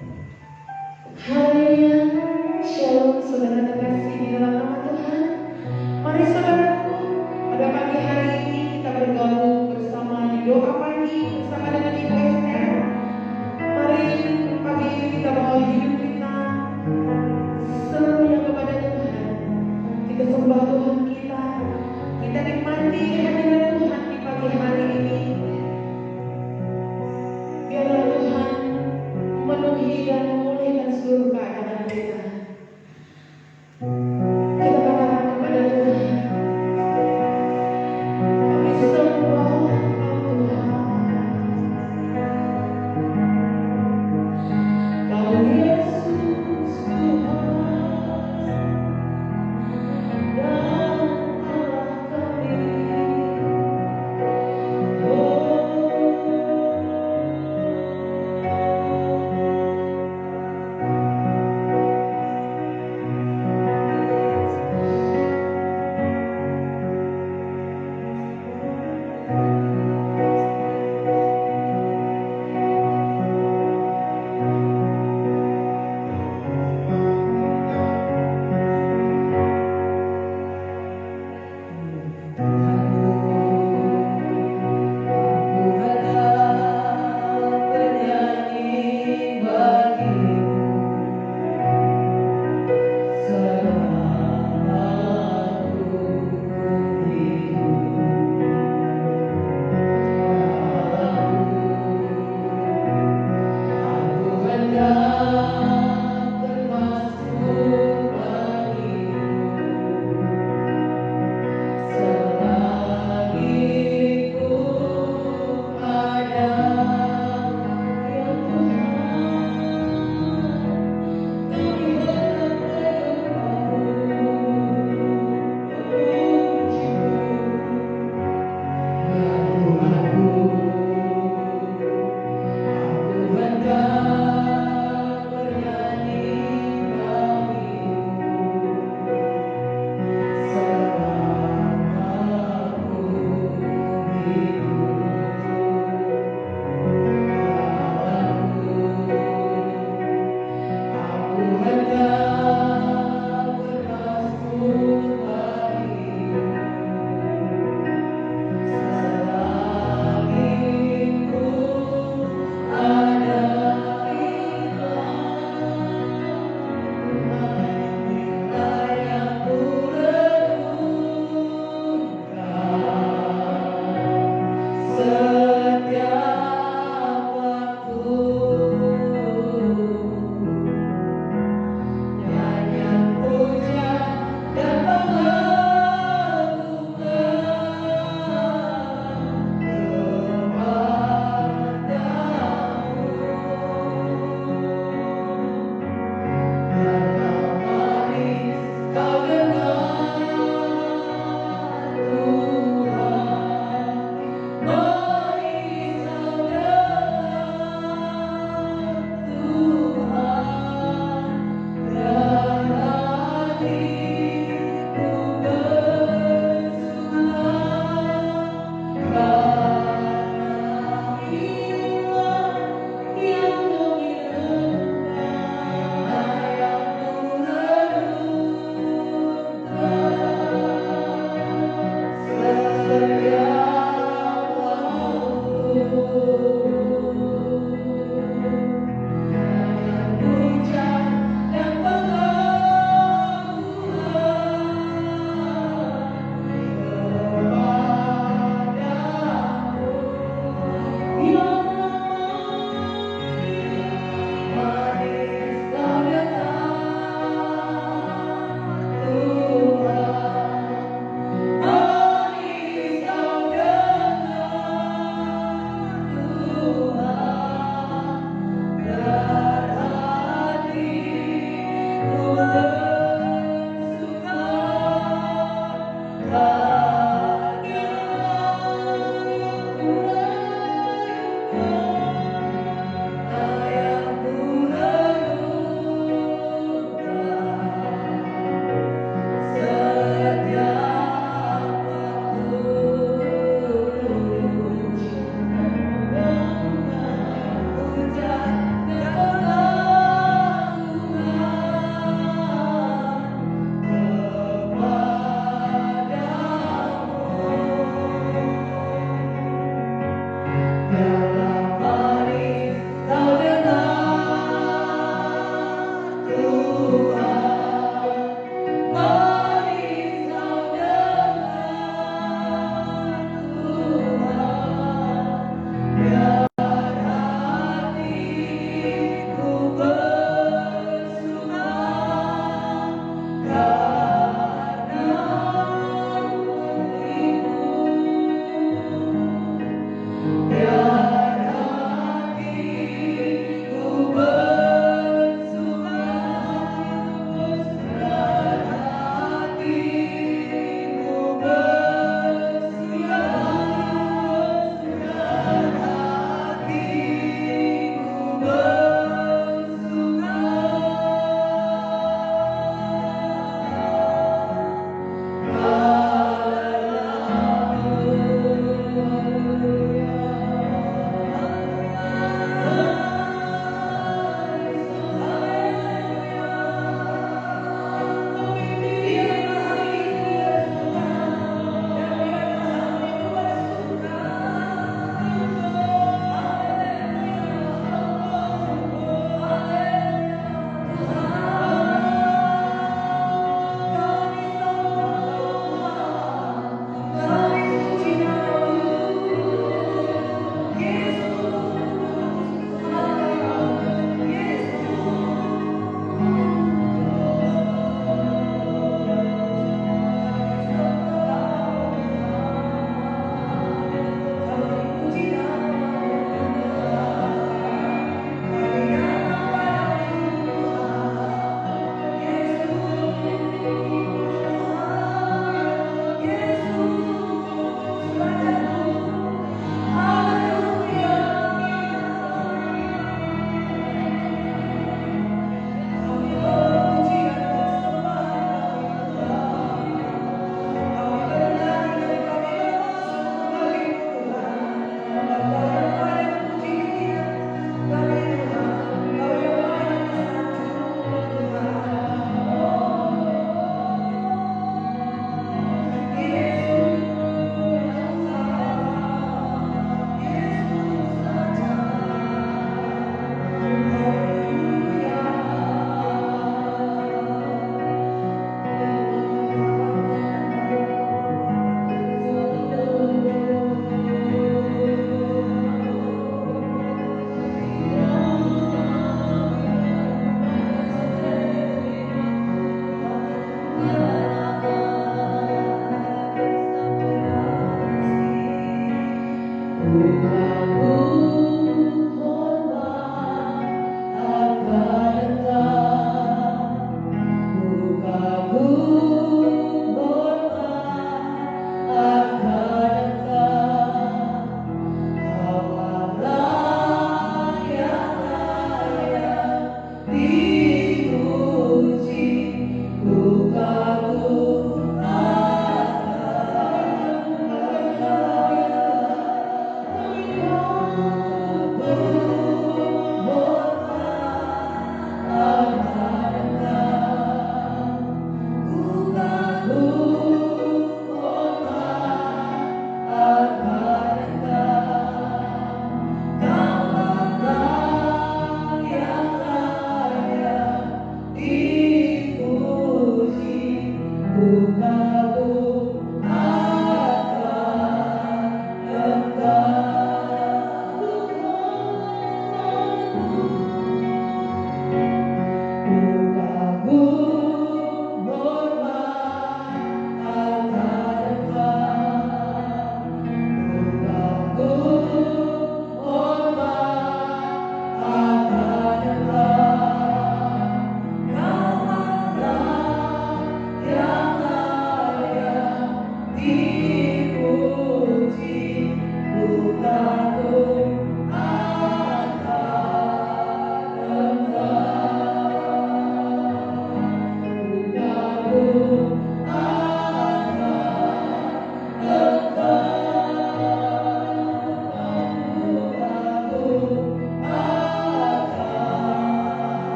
Haleluya, Shalom saudara terkasih di dalam nama Tuhan. Mari saudaraku, pada pagi hari ini kita bergabung bersama di doa pagi bersama dengan Ibu Esther. Mari pagi ini kita bawa hidup kita seluruhnya kepada Tuhan. Kita sembah Tuhan kita nikmati hadirat Tuhan di pagi hari ini. Biarlah Tuhan memenuhi dan memulihkan seluruh keadaan kita. Kita katakan kepada Tuhan, kami sembah Engkau Tuhan. Kau Yesus Tuhan dan Allah kami.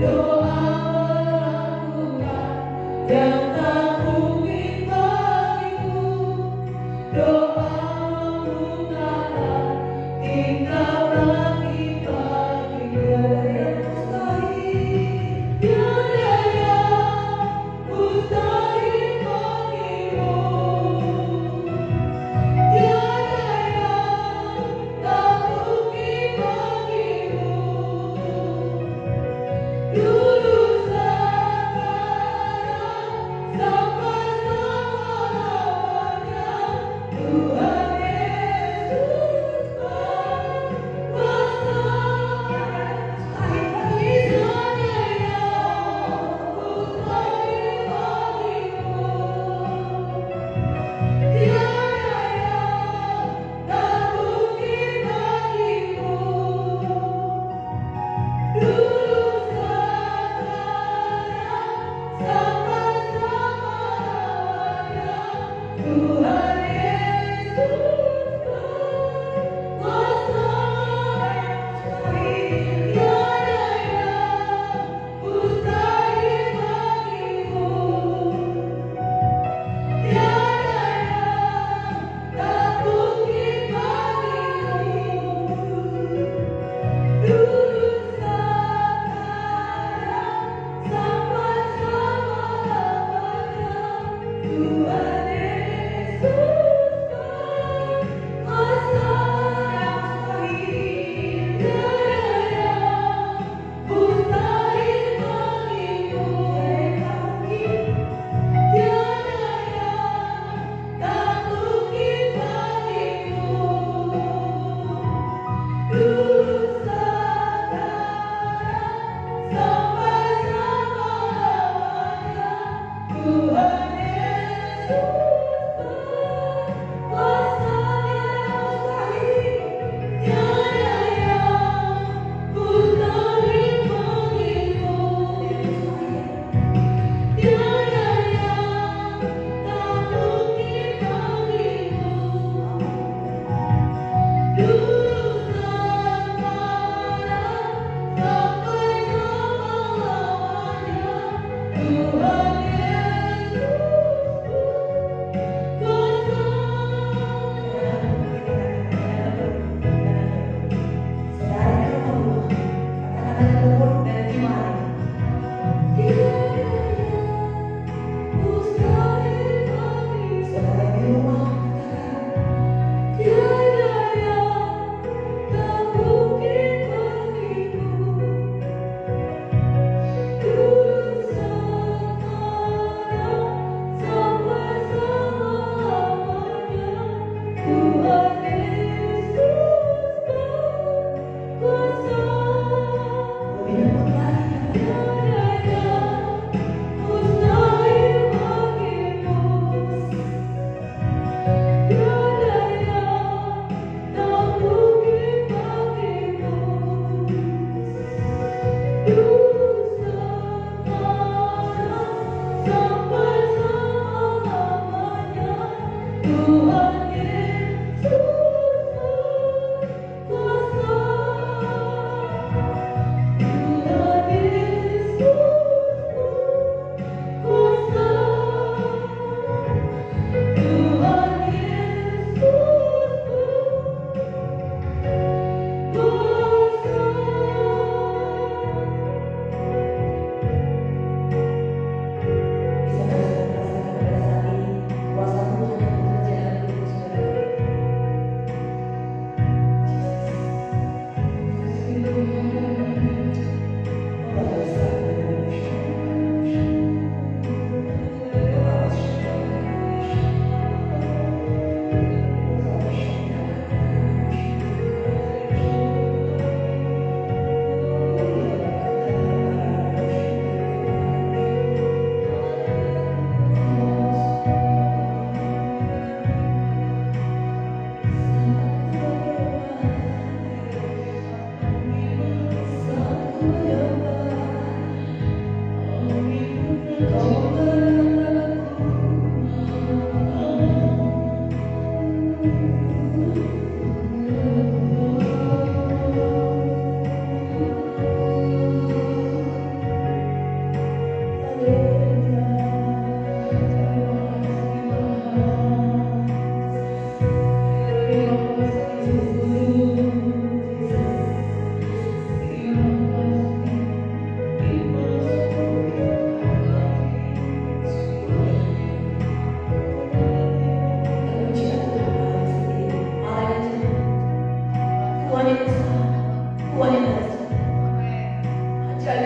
You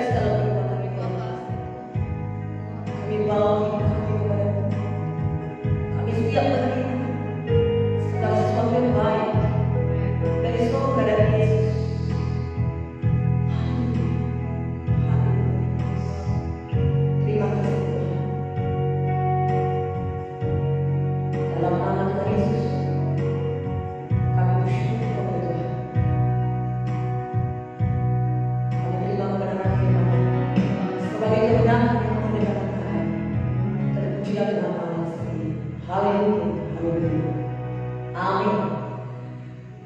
segala perbuatan Tuhan. Kami bawa hidup kami kepada Tuhan. Kami siap menerima segala sesuatu yang baik dari surga dari Yesus. Terima kasih Tuhan. Dalam nama Tuhan Yesus, kami bersyukur kepada Tuhan. Kami terima kebenaran firman sebagai kebenaran yang mendengarkan. Terpujilah dengan Allah sendiri. Haleluya, haleluya. Amin.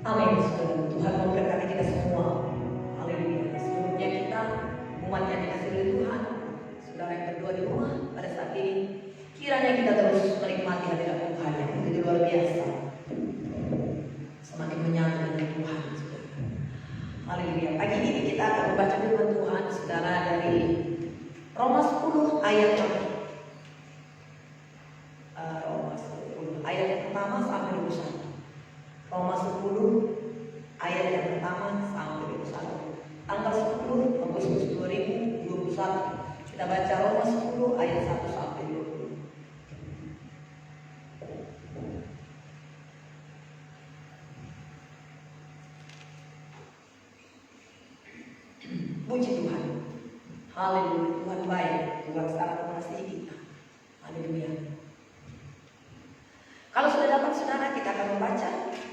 Amin. Saudara, Tuhan memberkati kita semua. Haleluya. Sebelumnya kita umat yang dikasihi oleh Tuhan, saudara yang berdua di rumah pada saat ini, kiranya kita terus menikmati hadirat Tuhan yang begitu luar biasa. Semakin menyatu dengan Tuhan, saudara. Haleluya. Pagi ini kita akan membaca firman Tuhan, saudara, dari Roma 10 ayat yang Roma 10 ayat yang pertama sampai 21. Roma 10 ayat yang pertama sampai 21. Tanggal 10 Agustus 2021. Kita baca Roma 10 ayat 1 sampai 20. Puji Tuhan. Haleluya. Tuhan baik. Tuhan sangat mengasihi kita. Haleluya. Kalau sudah dapat saudara, kita akan membaca.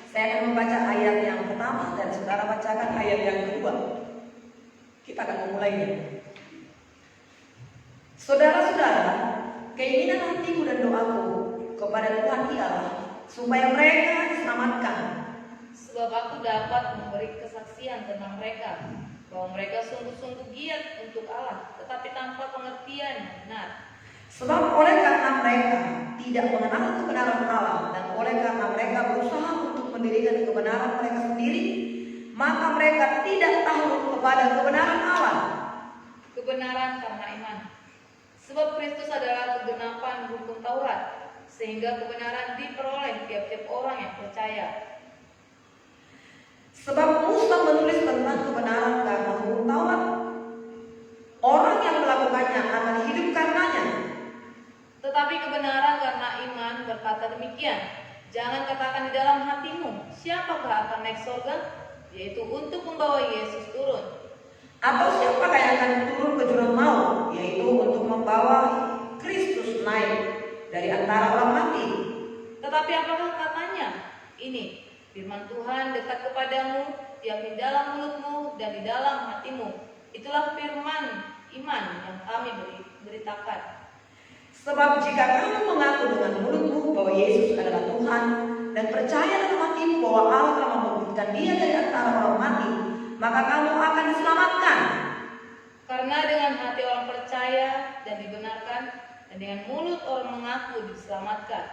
Saya akan membaca ayat yang pertama dan saudara bacakan ayat yang kedua. Kita akan memulainya. Saudara-saudara, keinginan hatiku dan doaku kepada Tuhan ialah supaya mereka diselamatkan. Sebab aku dapat memberi kesaksian tentang mereka, bahwa mereka sungguh-sungguh giat untuk Allah, tetapi tanpa pengertian yang benar. Sebab oleh karena mereka tidak mengenal kebenaran Allah, dan oleh karena mereka berusaha untuk mendirikan kebenaran mereka sendiri, maka mereka tidak tahu kepada kebenaran Allah. Kebenaran karena iman. Sebab Kristus adalah kegenapan hukum Taurat, sehingga kebenaran diperoleh tiap-tiap orang yang percaya. Sebab Musa menulis tentang kebenaran karena hukum Taurat. Orang yang melakukannya akan hidup karenanya. Tetapi kebenaran karena iman berkata demikian, jangan katakan di dalam hatimu, siapakah akan naik surga? Yaitu untuk membawa Yesus turun. Atau siapakah yang akan turun ke jurang maut? Yaitu untuk membawa Kristus naik dari antara orang mati. Tetapi apakah katanya? Ini, firman Tuhan dekat kepadamu, tiap di dalam mulutmu dan di dalam hatimu. Itulah firman iman yang kami beritakan. Sebab jika kamu mengaku dengan mulutmu bahwa Yesus adalah Tuhan dan percaya dalam hatimu bahwa Allah telah membangkitkan Dia dari antara orang mati, maka kamu akan diselamatkan. Karena dengan hati orang percaya dan dibenarkan, dan dengan mulut orang mengaku diselamatkan.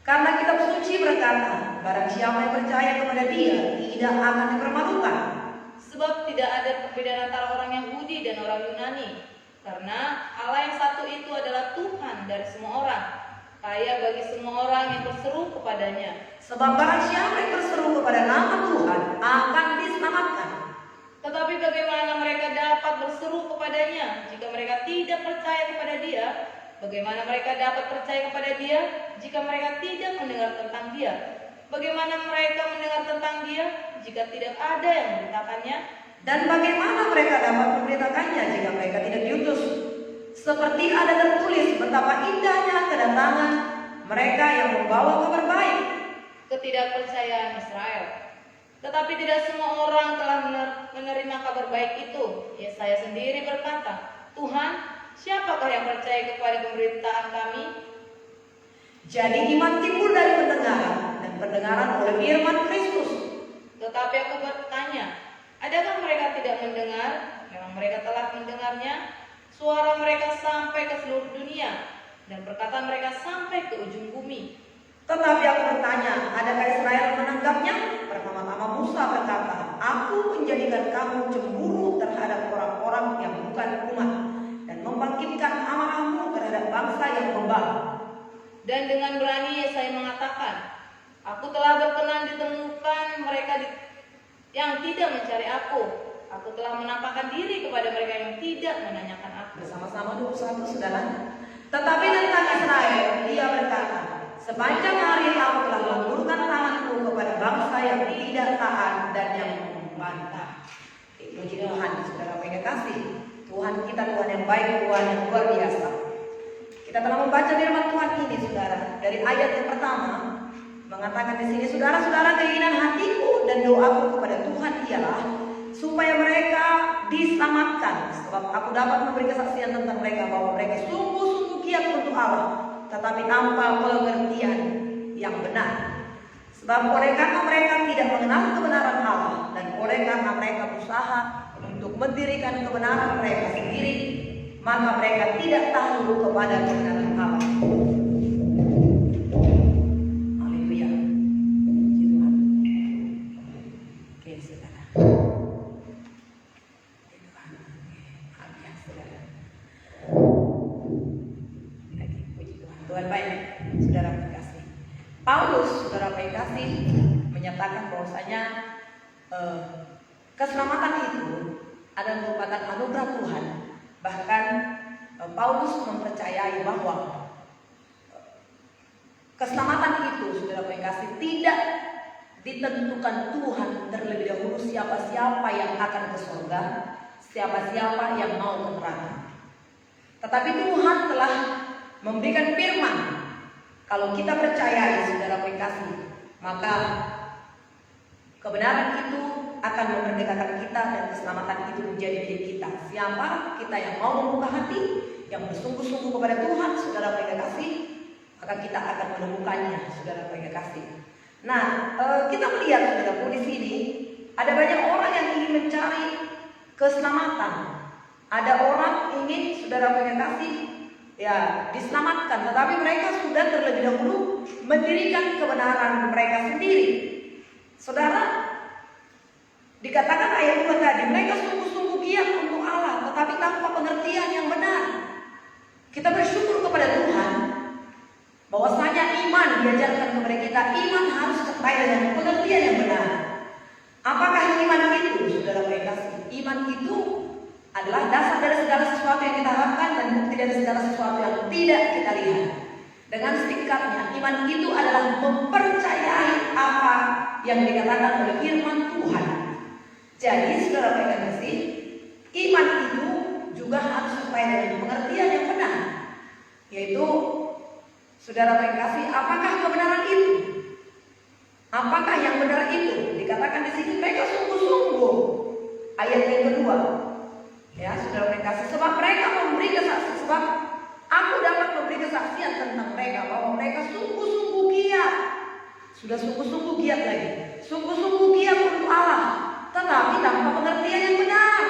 Karena kitab suci berkata, barang siapa yang percaya kepada Dia tidak akan dipermalukan. Sebab tidak ada perbedaan antara orang Yahudi dan orang Yunani, karena Allah yang satu itu adalah Tuhan dari semua orang, kaya bagi semua orang yang berseru kepadanya. Sebab barang siapa yang berseru kepada nama Tuhan akan diselamatkan. Tetapi bagaimana mereka dapat berseru kepadanya jika mereka tidak percaya kepada Dia? Bagaimana mereka dapat percaya kepada Dia jika mereka tidak mendengar tentang Dia? Bagaimana mereka mendengar tentang Dia jika tidak ada yang memberitakannya? Dan bagaimana mereka dapat memberitakannya jika mereka tidak diutus? Seperti ada tertulis betapa indahnya kedatangan mereka yang membawa kabar baik. Ketidakpercayaan Israel. Tetapi tidak semua orang telah menerima kabar baik itu. Yesaya sendiri berkata, Tuhan, siapakah yang percaya kepada pemberitaan kami? Jadi iman timbul dari pendengaran, dan pendengaran oleh firman Kristus. Tetapi aku bertanya, adakah mereka tidak mendengar? Memang mereka telah mendengarnya. Suara mereka sampai ke seluruh dunia, dan perkataan mereka sampai ke ujung bumi. Tetapi aku bertanya, adakah Israel menanggapnya? Pertama-tama Musa berkata, aku menjadikan kamu cemburu terhadap orang-orang yang bukan umat, dan membangkitkan amarahmu terhadap bangsa yang membal. Dan dengan berani Yesaya mengatakan, aku telah berkenan ditemukan mereka yang tidak mencari aku. Aku telah menampakkan diri kepada mereka yang tidak menanyakan aku. Bersama-sama 21 saudara. Tetapi tentang Israel, dia berkata, sepanjang hari aku telah mengulurkan tanganku kepada bangsa yang tidak taat dan yang membantah. Puji Tuhan, saudara pengen kasih. Tuhan kita Tuhan yang baik, Tuhan yang luar biasa. Kita telah membaca firman Tuhan ini, saudara. Dari ayat yang pertama mengatakan di sini, saudara-saudara, keinginan hatiku dan doaku kepada Tuhan ialah supaya mereka diselamatkan, sebab aku dapat memberi kesaksian tentang mereka bahwa mereka sungguh-sungguh giat untuk Allah, tetapi tanpa pengertian yang benar. Sebab oleh karena mereka tidak mengenal kebenaran Allah, dan oleh karena mereka berusaha untuk mendirikan kebenaran mereka sendiri, maka mereka tidak tahu kepada kebenaran Allah. Haleluya. Puji Tuhan. Oke, saudara. Tuhan baik, saudara kasih. Paulus, saudara kasih, menyatakan bahwasanya keselamatan itu adalah merupakan anugerah Tuhan. Bahkan Paulus mempercayai bahwa keselamatan itu, saudara kasih, tidak ditentukan Tuhan terlebih dahulu siapa-siapa yang akan ke surga, siapa-siapa yang mau ke neraka. Tetapi Tuhan telah memberikan firman, kalau kita percaya, saudara kasih, maka kebenaran itu akan memerdekakan kita dan keselamatan itu menjadi milik kita. Siapa kita yang mau membuka hati, yang bersungguh-sungguh kepada Tuhan, saudara kasih, maka kita akan menemukannya, saudara kasih. Nah, kita melihat, saudara, di sini ada banyak orang yang ingin mencari keselamatan. Ada orang ingin, saudara kasih, ya diselamatkan, tetapi mereka sudah terlebih dahulu mendirikan kebenaran mereka sendiri. Saudara, dikatakan ayat 2 tadi, mereka sungguh-sungguh giat untuk Allah, tetapi tanpa pengertian yang benar. Kita bersyukur kepada Tuhan bahwasanya iman diajarkan kepada kita, iman harus sertai dengan pengertian yang benar. Apakah iman itu, saudara kasih? Iman itu adalah dasar dari segala sesuatu yang kita harapkan dan bukti dari segala sesuatu yang tidak kita lihat. Dengan singkatnya, iman itu adalah mempercayai apa yang dikatakan oleh firman Tuhan. Jadi, saudara kasih, iman itu juga harus sesuai dengan pengertian yang benar, yaitu, saudara kasih, apakah kebenaran itu? Apakah yang benar itu? Dikatakan di sini mereka sungguh-sungguh. Ayat yang kedua. Ya, saudara kasih, sebab mereka memberi kesaksian, sebab aku dapat memberi kesaksian tentang mereka bahwa mereka sungguh-sungguh giat. Sudah sungguh-sungguh giat lagi. Sungguh-sungguh giat untuk Allah, tetapi tanpa pengertian yang benar.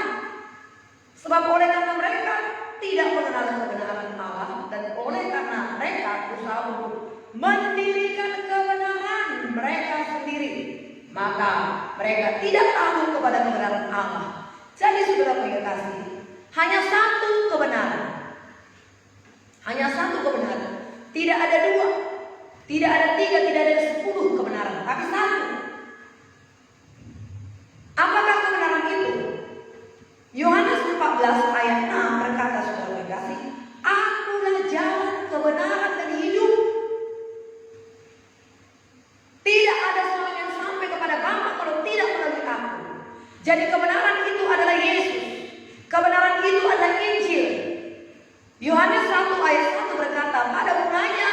Sebab oleh karena mereka tidak mengenal kebenaran Allah, dan oleh karena mereka berusaha untuk mendirikan kebenaran mereka sendiri, maka mereka tidak tahu kepada kebenaran Allah. Jadi, saudara kasih, hanya satu kebenaran. Hanya satu kebenaran. Tidak ada dua, tidak ada tiga, tidak ada 10 kebenaran, tapi satu. Apakah kebenaran itu? Yohanes 14 ayat 6 berkata, saudara kasih, akulah jalan, kebenaran dan hidup. Tidak ada seorang yang sampai kepada Bapa kalau tidak melalui aku. Jadi kebenaran itu adalah Yesus. Kebenaran itu adalah Injil. Yohanes 1 ayat 1 berkata, pada mulanya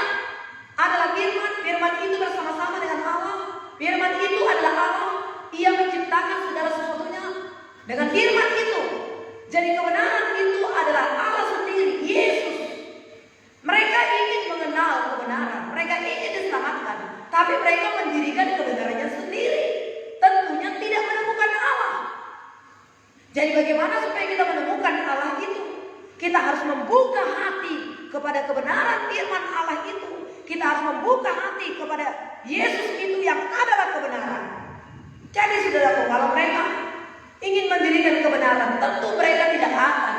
adalah firman, firman itu bersama-sama dengan Allah. Firman itu adalah Allah. Ia menciptakan segala sesuatunya dengan firman itu. Jadi kebenaran itu adalah Allah sendiri, Yesus. Mereka ingin mengenal kebenaran, mereka ingin diselamatkan, tapi mereka mendirikan kebenarannya sendiri. Tentunya tidak menemukan Allah. Jadi bagaimana supaya kita menemukan Allah itu? Kita harus membuka hati kepada kebenaran firman Allah itu. Kita harus membuka hati kepada Yesus itu yang adalah kebenaran. Jadi saudaraku, kalau mereka ingin mendirikan kebenaran, tentu mereka tidak akan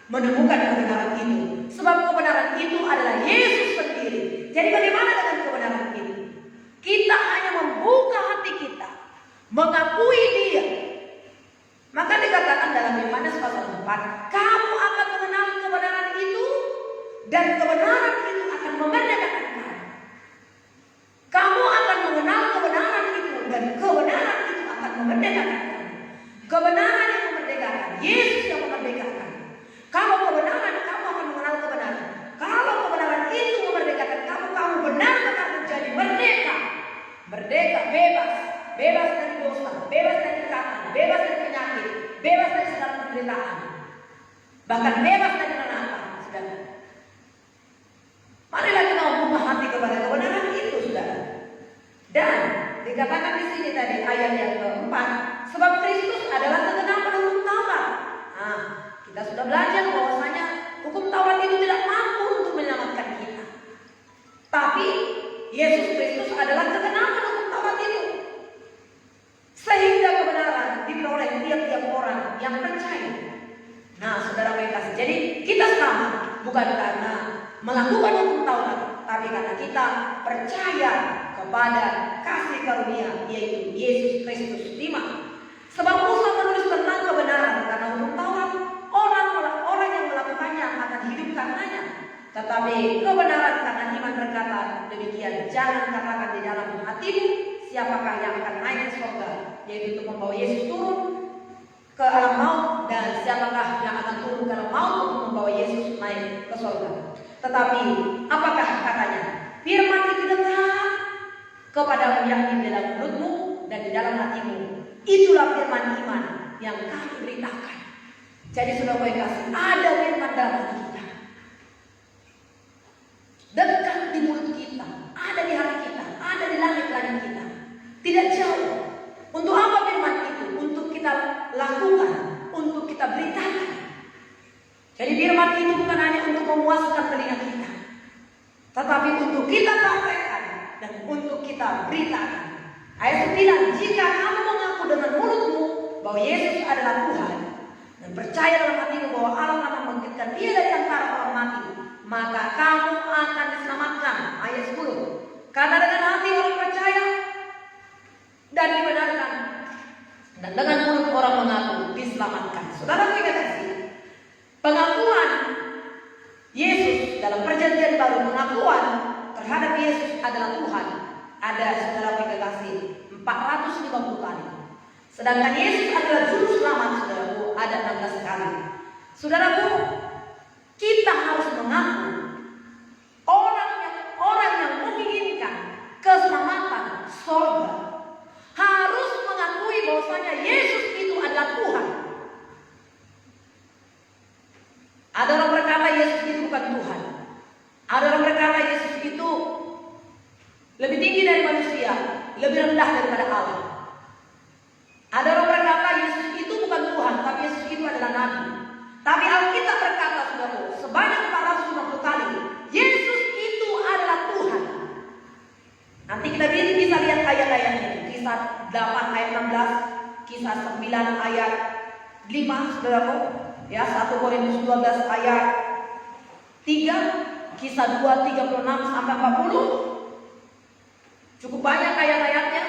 menemukan kebenaran itu. Sebab kebenaran itu adalah Yesus sendiri. Jadi bagaimana dengan kebenaran itu? Kita hanya membuka hati kita, mengakui Dia. Maka bahkan bebas dari neraka, saudara. Marilah kita membuka hati kepada kebenaran itu, saudara. Dan dikatakan di sini tadi ayat yang keempat, sebab Kristus adalah kegenapan hukum Taurat. Nah, kita sudah belajar bahwasanya hukum Taurat itu tidak mampu untuk menyelamatkan kita. Tapi Yesus Kristus adalah kegenapan hukum Taurat itu, sehingga kebenaran diperoleh tiap-tiap orang yang percaya. Nah, saudara kasih, jadi kita selamat bukan karena melakukan hukum Taurat, tapi karena kita percaya kepada kasih karunia, yaitu Yesus Kristus. 5. Sebab Musa menulis tentang kebenaran karena hukum Taurat, orang yang melakukannya akan hidup karenanya. Tetapi kebenaran karena iman berkata, demikian jangan katakan di dalam hatimu, siapakah yang akan naik ke surga, yaitu untuk membawa Yesus turun ke alam maut, dan siapakah yang akan turun ke alam maut untuk membawa Yesus naik ke surga. Tetapi apakah katanya? Firman itu dekat kepadamu, yakni di dalam mulutmu dan di dalam hatimu. Itulah firman iman yang kami beritakan. Jadi saudara yang kasih, ada firman dalam hati kita, dekat di mulut kita, ada di hati kita, ada di langit-langit kita, tidak jauh. Untuk apa firman itu? Untuk kita lakukan, untuk kita beritakan. Jadi firman itu bukan hanya untuk memuaskan telinga kita, tetapi untuk kita praktekkan dan untuk kita beritakan. Ayat 9, jika kamu mengaku dengan mulutmu bahwa Yesus adalah Tuhan dan percaya dalam hatimu bahwa Allah akan membangkitkan Dia dari antara orang mati, maka kamu akan diselamatkan. Ayat 10, karena dengan hati orang percaya dan dibenarkan, dan dengan mulut orang mengaku diselamatkan. Saudara kita kasih, pengakuan Yesus dalam perjanjian baru, pengakuan terhadap Yesus adalah Tuhan, ada saudara kita kasih 450 kali. Sedangkan Yesus adalah juru selamat, saudaraku, ada 16 kali. Saudaraku, kita harus mengaku. Orang yang menginginkan keselamatan surga harus mengakui bahwasanya Yesus itu adalah Tuhan. Ada orang berkata Yesus itu bukan Tuhan. Ada orang berkata Yesus itu lebih tinggi dari manusia, lebih rendah daripada Allah. Ada orang berkata Yesus itu bukan Tuhan, tapi Yesus itu adalah Nabi. Tapi Alkitab berkata, saudara, sebanyak 450 kali Yesus itu adalah Tuhan. Nanti kita bisa lihat ayat-ayatnya. Kisah 8 ayat 16, Kisah 9 ayat 5, saudaraku. Ya, 1 Korintus 12 ayat 3, Kisah 2 36 sampai 40. Cukup banyak ayat-ayatnya,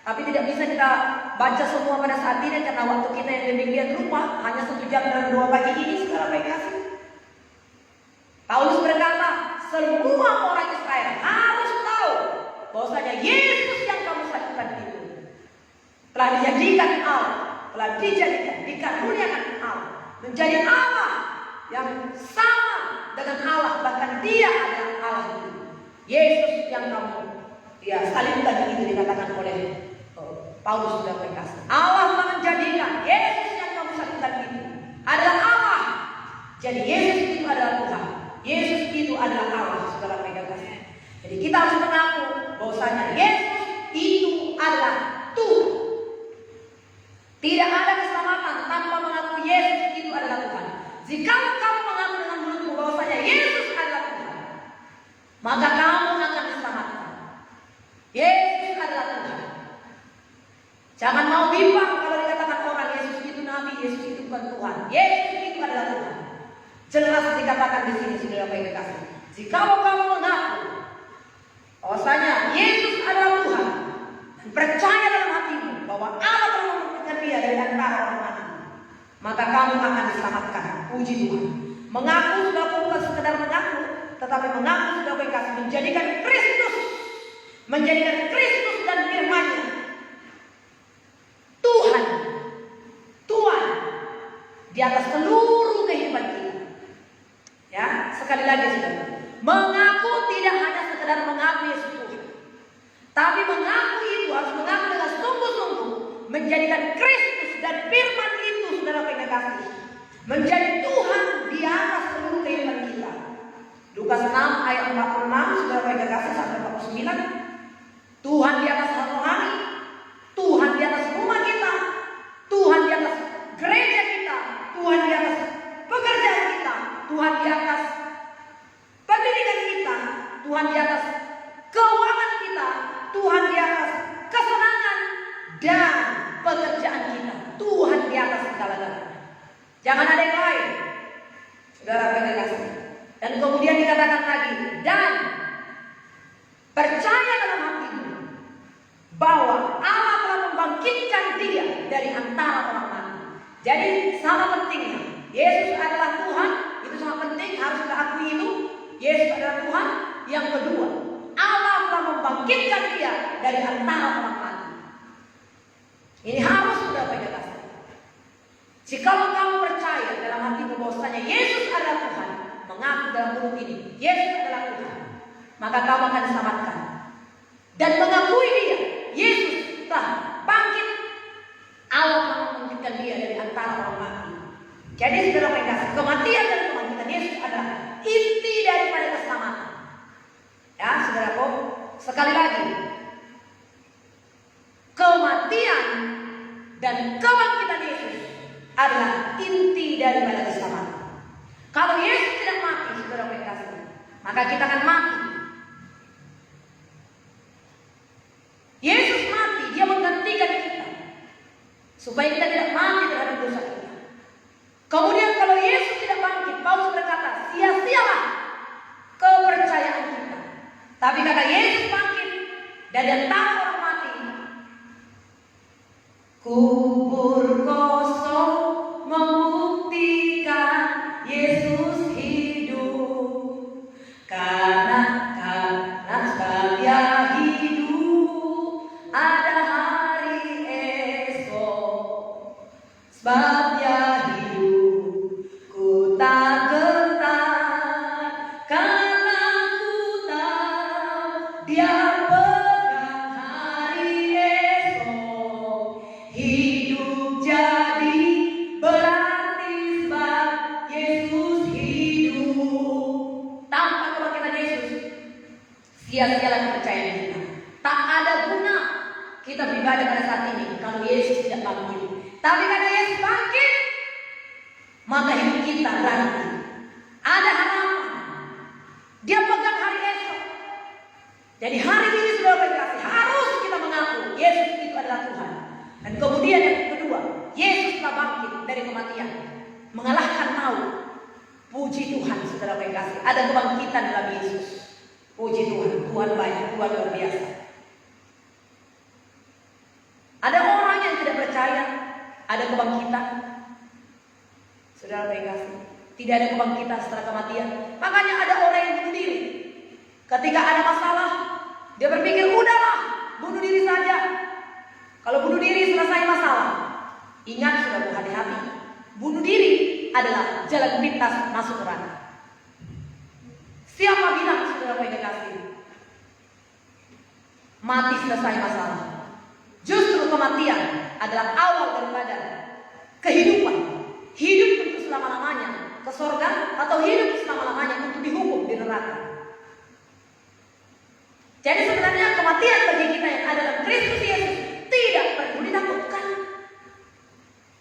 tapi tidak bisa kita baca semua pada saat ini karena waktu kita yang demikian rupa, hanya 1 jam dan 2 pagi ini. Sekarang baik kasih, Paulus berkata, semua orang Israel harus tahu bahwasanya Yesus yang kamu saksikan itu telah dijadikan Allah, telah dijadikan, dikaruniakan Allah, menjadi Allah yang sama dengan Allah, bahkan Dia adalah Allah itu. Yesus yang kamu salibkan itu dikatakan oleh Paulus sudah berkata, Allah telah menjadikan Yesus yang kamu saksikan itu adalah Allah. Jadi Yesus itu adalah Tuhan, Yesus itu adalah Allah, saudara kasih. Jadi kita harus mengaku bahwasanya Yesus itu adalah Tuhan. Tidak ada keselamatan tanpa mengaku Yesus itu adalah Tuhan. Jika kamu mengaku dengan mulutmu bahwasanya Yesus adalah Tuhan, maka kamu akan diselamatkan. Yesus adalah Tuhan. Jangan mau bimbang kalau dikatakan orang Yesus itu Nabi, Yesus itu bukan Tuhan. Yesus itu adalah Tuhan. Jelas dikatakan di sini, saudara baik kasih. Jika kamu mengaku bahwasanya Yesus adalah Tuhan dan percaya dalam hatimu bahwa Allah telah membangkitkan Dia dari antara orang mati, maka kamu akan diselamatkan. Puji Tuhan. Mengaku sudah bukan sekedar mengaku, tetapi mengaku sudah kasih menjadikan Kristus dan firman-Nya Tuhan di atas seluruh kehidupan kita. Ya, sekali lagi saudara, mengaku tidak hanya sekedar mengaku Yesus Tuhan, tapi mengaku itu harus mengaku dengan sungguh-sungguh, menjadikan Kristus dan firman itu, saudara kasih, menjadi Tuhan Ingat, Tuhan di atas rohani, Tuhan di atas rumah kita, Tuhan di atas gereja kita, Tuhan di atas pekerjaan kita, Tuhan di atas pendidikan kita, Tuhan di atas keuangan kita, Tuhan di atas kesenangan dan pekerjaan kita. Tuhan di atas segala-galanya. Jangan ada yang lain. Saudara kasih. Dan kemudian dikatakan lagi, dan percaya dalam hatimu bahwa Allah telah membangkitkan dia dari antara orang mati. Jadi sama pentingnya, Yesus adalah Tuhan, itu sangat penting, harus kita akui itu. Yesus adalah Tuhan. Yang kedua, Allah telah membangkitkan dia dari antara orang mati. Ini harus sudah pegang. Jikalau kamu percaya dalam hatimu bahwasanya Yesus adalah Tuhan, mengaku dalam mulut ini Yesus adalah Tuhan, maka kamu akan diselamatkan. Dan mengakui dia, Yesus telah bangkit, Allah telah membangkitkan dia dari antara orang mati. Jadi saudara kasih, kematian dan kebangkitan Yesus adalah inti daripada keselamatan. Ya saudaraku, sekali lagi, kematian dan kebangkitan Yesus adalah inti daripada keselamatan. Kalau Yesus tidak mati, saudara kasih, maka kita akan mati. Yesus mati, dia menggantikan kita supaya kita tidak mati terhadap dosa kita. Kemudian kalau Yesus tidak bangkit, Paulus berkata, sia-sialah kepercayaan kita. Tapi kata Yesus bangkit dari antara orang mati, kubur kosong membuktikan Yesus hidup. Karena sebab dia hidup, ada hari esok. Sebab dia hidup, ku tak gentar, karena ku tahu dia pegang hari esok. Hidup jadi berarti sebab Yesus hidup. Tanpa kebangkitan Yesus, sia-sialah kepercayaan kita. Tak ada guna kita beribadah pada saat ini kalau Yesus tidak bangkit. Tapi karena Yesus bangkit, maka hidup kita berarti ada harapan. Dia pegang hari esok. Jadi hari ini sudah berkasih, harus kita mengaku Yesus itu adalah Tuhan. Dan kemudian yang kedua, Yesus telah bangkit dari kematian, mengalahkan maut. Puji Tuhan, saudara kasih, ada kebangkitan dalam Yesus. Puji Tuhan, Tuhan baik, Tuhan luar biasa. Ada orang yang tidak percaya ada kebangkitan. Saudara kasih, tidak ada kebangkitan setelah kematian. Makanya ada orang yang bunuh diri. Ketika ada masalah, dia berpikir, udahlah, bunuh diri saja. Kalau bunuh diri selesai masalah. Ingat saudara, hati-hati. Bunuh diri adalah jalan pintas masuk neraka. Siapa bilang saudara kasih mati selesai masalah? Justru kematian adalah awal daripada kehidupan. Hidup untuk selama-lamanya ke surga, atau hidup selama-lamanya untuk dihukum di neraka. Jadi sebenarnya kematian bagi kita yang ada dalam Kristus Yesus tidak perlu ditakutkan.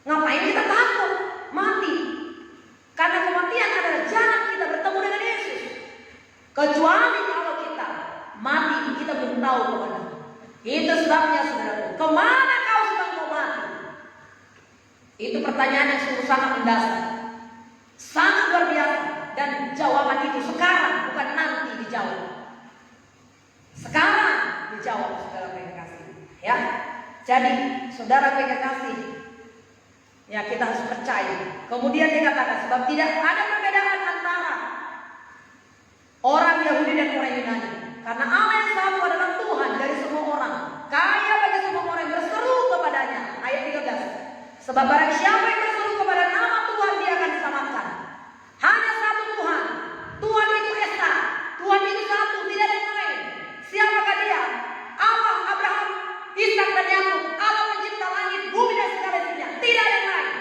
Ngapain kita takut mati? Karena kematian adalah jalan kita bertemu dengan Yesus. Kecuali kalau kita mati, kita belum tahu kemana. Itu sebabnya saudara, kemana kau sedang mau mati? Itu pertanyaan yang sungguh sangat mendasar, sangat luar biasa. Dan jawaban itu sekarang, bukan nanti dijawab. Sekarang dijawab, saudara kasih. Ya, jadi saudara kasih, ya kita harus percaya. Kemudian dikatakan sebab tidak ada perbedaan antara orang Yahudi dan orang Yunani, karena Allah yang satu adalah Tuhan dari semua orang, kaya bagi semua orang yang berseru kepadanya. Ayat 13. Sebab barang siapa yang berseru kepada nama Tuhan, dia akan diselamatkan. Hanya satu Tuhan. Tuhan itu esa. Tuhan itu satu, tidak ada yang lain. Siapakah dia? Allah Abraham, Ishak dan Yakub. Allah pencipta langit, bumi dan segala isinya. Tidak ada yang lain.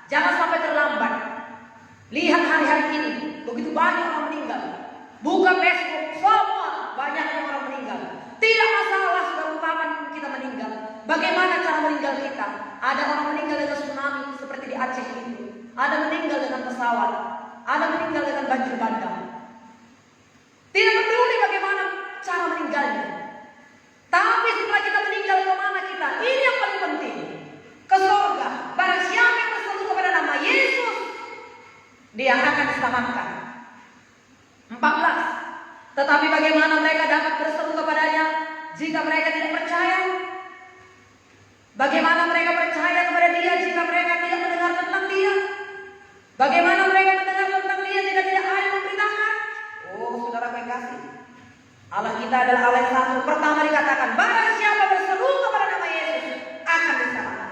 Jangan sampai terlambat. Lihat hari-hari ini, begitu banyak orang meninggal. Buka Facebook, semua banyaknya orang meninggal. Tidak masalah sudah kapan kita meninggal. Bagaimana cara meninggal kita? Ada orang meninggal dengan tsunami seperti di Aceh itu. Ada meninggal dengan pesawat. Ada meninggal dengan banjir bandang. Tidak peduli bagaimana cara meninggalnya. Tapi setelah kita meninggal kemana kita? Ini yang paling penting. Ke surga. Barang siapa yang berseru kepada nama Yesus, dia akan diselamatkan. 14. Tetapi bagaimana mereka dapat berseru kepadanya jika mereka tidak percaya? Bagaimana mereka percaya kepada dia jika mereka tidak mendengar tentang dia? Bagaimana mereka mendengar tentang dia jika tidak ada yang memberitakan? Oh, saudara kekasih, Allah kita adalah Allah yang satu. Pertama dikatakan, barang siapa berseru kepada nama Yesus akan diselamatkan.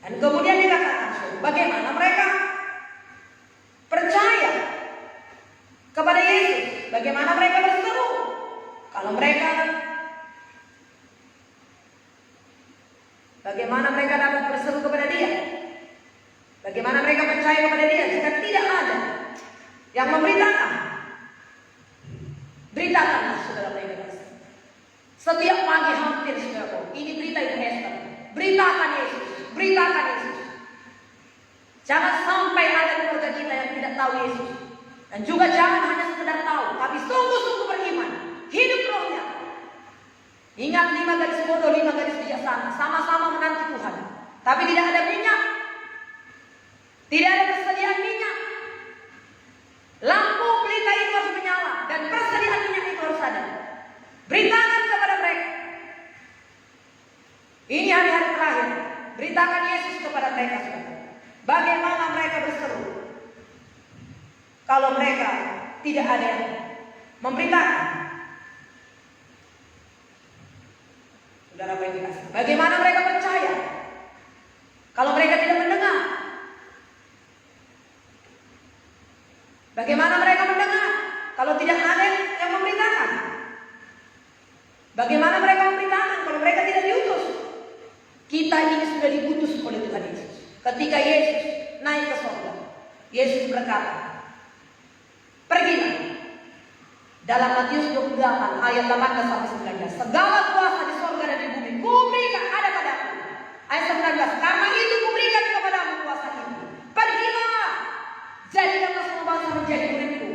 Dan kemudian dikatakan, bagaimana mereka percaya kepada Yesus? Bagaimana mereka berseru? Kalau mereka, bagaimana mereka dapat berseru kepada dia? Bagaimana mereka percaya kepada dia jika tidak ada yang memberitakan? Beritakanlah, saudara mereka. Setiap pagi hampir, saudara, ini berita itu Esther. Beritakan Yesus, beritakan Yesus. Jangan sampai ada keluarga kita yang tidak tahu Yesus. Dan juga jangan hanya sekedar tahu, tapi sungguh-sungguh beriman. Hidup rohnya. Ingat 5 garis bodoh, 5 garis bijaksana. Sama-sama menanti Tuhan. Tapi tidak ada minyak. Tidak ada persediaan minyak. Lampu pelita itu harus menyala. Dan persediaan minyak itu harus ada. Beritakan kepada mereka. Ini hari-hari terakhir. Beritakan Yesus kepada mereka. Bagaimana mereka berseru kalau mereka tidak ada yang memberitakan? Saudara baik dikasih. Bagaimana mereka percaya kalau mereka tidak mendengar? Bagaimana mereka mendengar kalau tidak ada yang memberitakan? Bagaimana mereka memberitakan kalau mereka tidak diutus? Kita ini sudah diutus oleh Tuhan Yesus. Ketika Yesus naik ke surga, Yesus berkata, pergilah. Dalam Matius 28 ayat 18 sampai 19, segala kuasa di surga dan di bumi kuberikan ada padaku. Ayat 19, karena itu kuberikan kepadamu kuasa itu. Pergilah, jadikanlah semua bangsa menjadi muridku.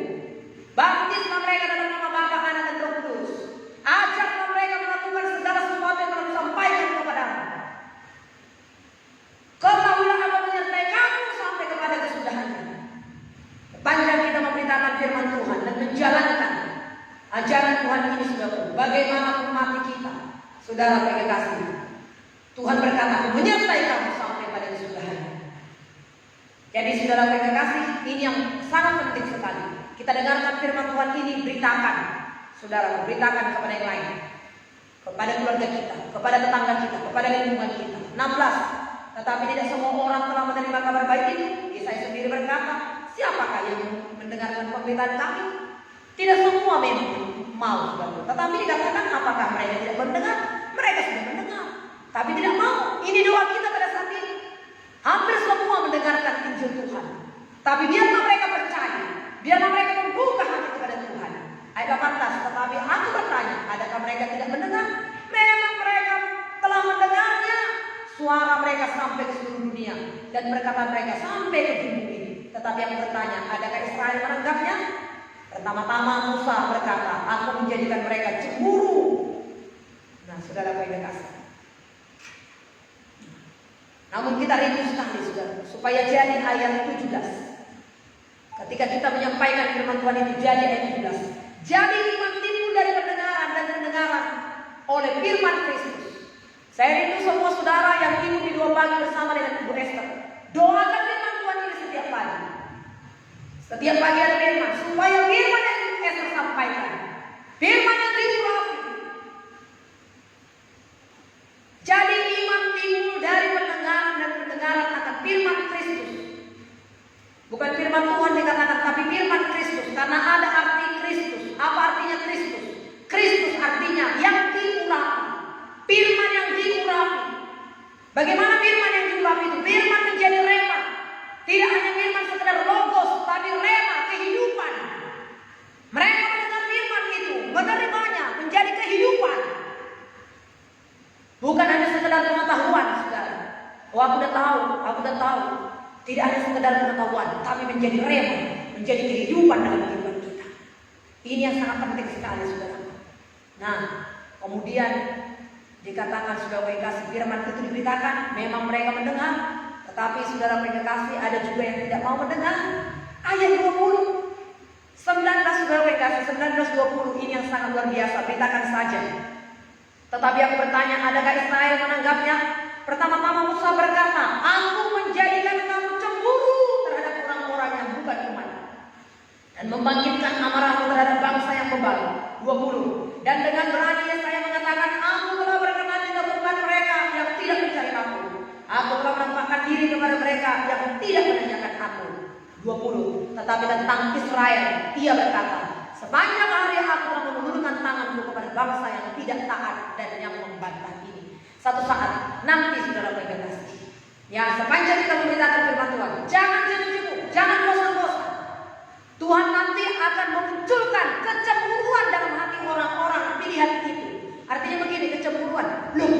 Baptislah mereka dalam nama Bapa, Anak dan Roh Kudus. Ajarlah mereka melakukan segala sesuatu yang telah disampaikan kepadamu. Ketahuilah apa menyertai kamu sampai kepada kesudahannya. Panjang kita memberitakan firman Tuhan dan menjalankan ajaran Tuhan ini, saudara. Bagaimana mati kita, saudara bagi kasih. Tuhan berkata, menyertai kamu sampai pada kesudahannya. Jadi saudara bagi kasih, ini yang sangat penting sekali. Kita dengarkan firman Tuhan ini, beritakan, saudara, beritakan kepada yang lain, kepada keluarga kita, kepada tetangga kita, kepada lingkungan kita. 16. Tetapi tidak semua orang telah menerima kabar baik itu. Yesaya sendiri berkata, siapakah yang mendengarkan pemberitaan kami? Tidak semua memang mau, saudara. Tetapi dikatakan, apakah mereka tidak mendengar? Mereka sudah mendengar, tapi tidak mau. Ini doa kita pada saat ini. Hampir semua mendengarkan Injil Tuhan, tapi biarlah mereka percaya, biarlah mereka membuka hati kepada Tuhan. Ayat 18, tetapi aku bertanya, adakah mereka tidak mendengar? Memang mereka telah mendengarnya. Suara mereka sampai ke seluruh dunia dan perkataan mereka sampai ke bumi ini. Tetapi aku bertanya, adakah Israel menanggapnya? Pertama-tama Musa berkata, aku menjadikan mereka cemburu. Nah, saudara yang kasih. Namun kita rindu sekali, saudara, supaya jadi ayat 17. Ketika kita menyampaikan firman Tuhan itu jadi ayat 17. Jadi iman timbul dari pendengaran dan pendengaran oleh firman Kristus. Saya rindu semua saudara yang tidur di 2 pagi bersama dengan Ibu Esther. Doakan firman Tuhan ini setiap pagi. Setiap pagi ada firman, supaya firman yang Ibu Esther sampaikan, firman yang ribu api. Jadi iman timbul dari pendengaran dan pendengaran akan firman Kristus. Bukan firman Tuhan dikatakan, tapi firman Kristus. Karena ada arti Kristus. Apa artinya Kristus? Kristus artinya yang diurapi. Firman yang diurapi. Bagaimana firman yang diurapi? firman menjadi rema. Tidak hanya firman sekedar logos, tapi rema, kehidupan. Mereka mendengar firman itu, menerimanya, menjadi kehidupan. Bukan hanya sekedar pengetahuan, saudara. Oh, aku udah tahu. Tidak hanya sekedar pengetahuan, tapi menjadi rema, menjadi kehidupan dalam kehidupan kita. Ini yang sangat penting sekali, saudara. Nah, kemudian dikatakan saudara kasih firman itu diberitakan, memang mereka mendengar, tetapi saudara kasih ada juga yang tidak mau mendengar. Ayat 20, 19 saudara kasih 19-20 ini yang sangat luar biasa, beritakan saja. Tetapi aku bertanya, adakah Israel menanggapnya? Pertama-tama Musa berkata, aku menjadikan kamu cemburu terhadap orang-orang yang bukan umat, dan membangkitkan amarahmu terhadap bangsa yang bebal. 20. Dan dengan berani saya mengatakan, aku telah berkenan menemukan mereka yang tidak mencari aku. Aku telah menampakkan diri kepada mereka yang tidak menanyakan aku. 20. Tetapi tentang Israel, ia berkata, sepanjang hari aku telah menurunkan tanganku kepada bangsa yang tidak taat dan yang membantah ini. Satu saat nanti saudara kasih, ya sepanjang kita memberitakan firman Tuhan, jangan jenuh-jenuh, jangan bosan-bosan. Tuhan nanti akan memunculkan kecemburuan dalam hati orang-orang pilihan itu. Artinya begini, kecemburuan. Loh,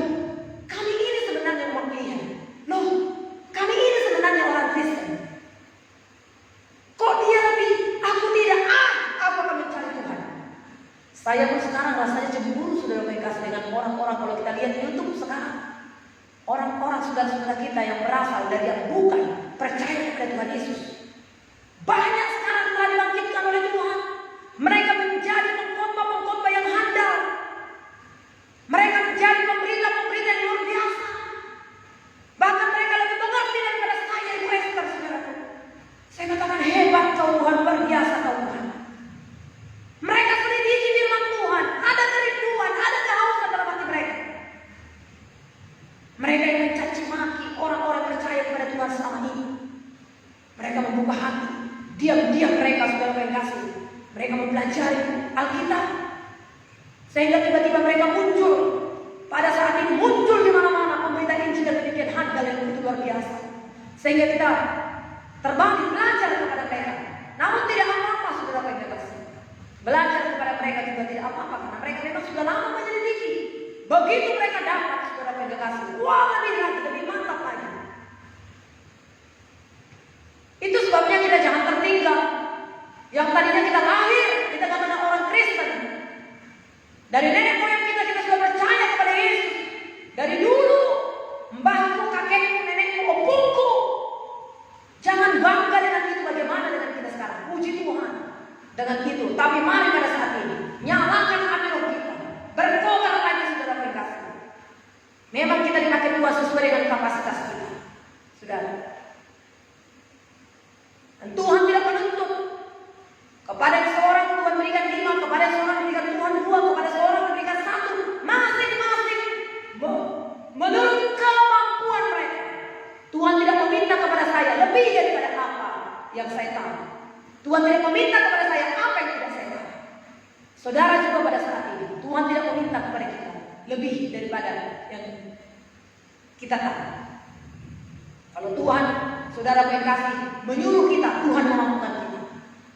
kami ini sebenarnya umat pilihan. Loh, kami ini sebenarnya orang Kristen. Kok dia lebih, aku tidak? Aku akan mencari Tuhan. Saya pun sekarang rasanya cemburu saudara kasih dengan orang-orang. Kalau kita lihat di YouTube sekarang, orang-orang saudara-saudara kita yang berasal dari yang bukan percaya kepada Tuhan Yesus, banyak sekarang telah dibangkitkan oleh Tuhan. Mereka menjadi pengkhotbah yang handal. Mereka menjadi pemberita-pemberita yang luar biasa. Bahkan mereka lebih mengerti daripada saya, Ibu Esther, saudaraku. Saya katakan, hebat kau Tuhan, luar biasa kau Tuhan. Mereka selidiki firman Tuhan, ada kerinduan, ada kehausan dalam hati mereka. Mereka yang mencaci maki orang-orang percaya kepada Tuhan selama ini, mereka membuka hati. Diam-diam mereka saudara kasih, mereka mempelajari Alkitab, sehingga tiba-tiba mereka muncul. Pada saat ini muncul di mana-mana pemberitaan Injil dan demikian handal yang begitu luar biasa, sehingga kita terbang belajar kepada mereka. Namun tidak apa-apa saudara kasih, belajar kepada mereka juga tidak apa-apa, karena mereka memang sudah lama menyelidiki. Begitu mereka dapat saudara kasih, wah lebih mantap lagi. Itu sebabnya kita jangan tertinggal. Yang tadinya kita lahir di tengah-tengah orang Kristen, dari nenek moyang kita sudah percaya kepada Yesus. Dari dulu, mbahku, kakekku, nenekku, opungku. Jangan bangga dengan itu. Bagaimana dengan kita sekarang? Puji Tuhan dengan itu. Tapi mari pada saat ini nyalakan api roh kita, berkobar lagi saudara kasih. Memang kita dipakai Tuhan sesuai dengan kapasitas kita, saudara. Dan Tuhan tidak menuntut. Kepada seorang Tuhan berikan 5, kepada seorang berikan Tuhan 2, kepada seorang berikan 1. Masing-masing menurut kemampuan mereka. Tuhan tidak meminta kepada saya lebih daripada apa yang saya tahu. Tuhan tidak meminta kepada saya apa yang tidak saya tahu. Saudara juga pada saat ini, Tuhan tidak meminta kepada kita lebih daripada yang kita tahu. Kalau Tuhan, saudara kasih, menyuruh kita, Tuhan memampukan kita.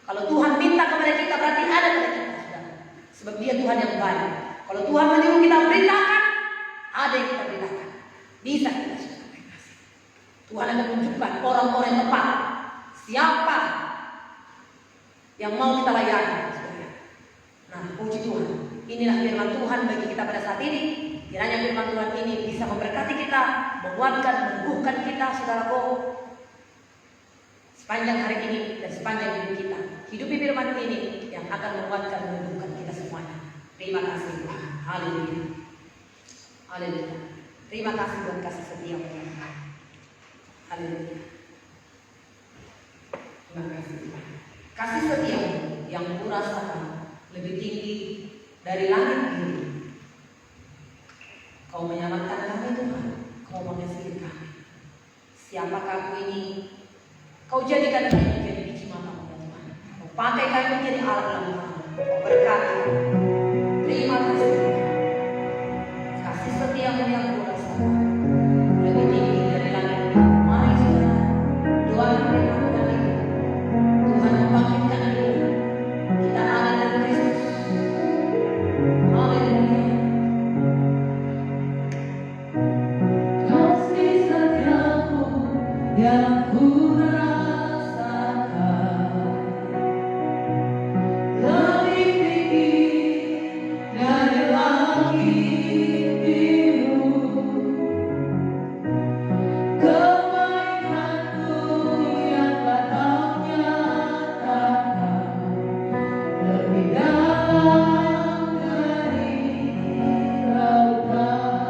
Kalau Tuhan minta kepada kita, berarti ada pada kita, saudara. Sebab Dia Tuhan yang baik. Kalau Tuhan menyuruh kita beritakan, ada yang kita beritakan. Bisa kita, saudara kasih. Tuhan akan menunjukkan orang-orang yang tepat. Siapa yang mau kita layani, saudara. Nah, puji Tuhan. Inilah firman Tuhan bagi kita pada saat ini. Kiranya firman Tuhan ini bisa memberkati kita, menguatkan, meneguhkan kita, saudaraku, sepanjang hari ini dan sepanjang hidup kita. Hidupi firman ini yang akan menguatkan, meneguhkan kita semuanya. Terima kasih Tuhan. Haleluya. Haleluya. Terima kasih buat kasih setia. Haleluya. Terima kasih Tuhan. Kasih setia yang kurasakan lebih tinggi dari langit biru. Kau menyelamatkan kami Tuhan, Kau mengasihi kami. Siapakah aku ini? Kau jadikan kami menjadi biji matamu Tuhan. Kau pakai kami menjadi alat dalam tangan. Kau berkati. Terima kasih Tuhan. Kasih setiamu yang kurasakan lebih tinggi dari langit biru. yang ku rasakan lebih tinggi dari langit biru. Kebaikanmu yang kau nyatakan lebih dalam dari lautan.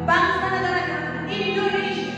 Bangsa negara kami, Indonesia,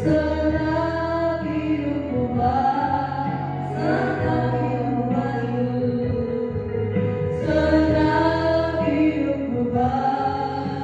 Segenap hidupku Bapa, segenap hidupku Bayu, segenap hidupku Bapa.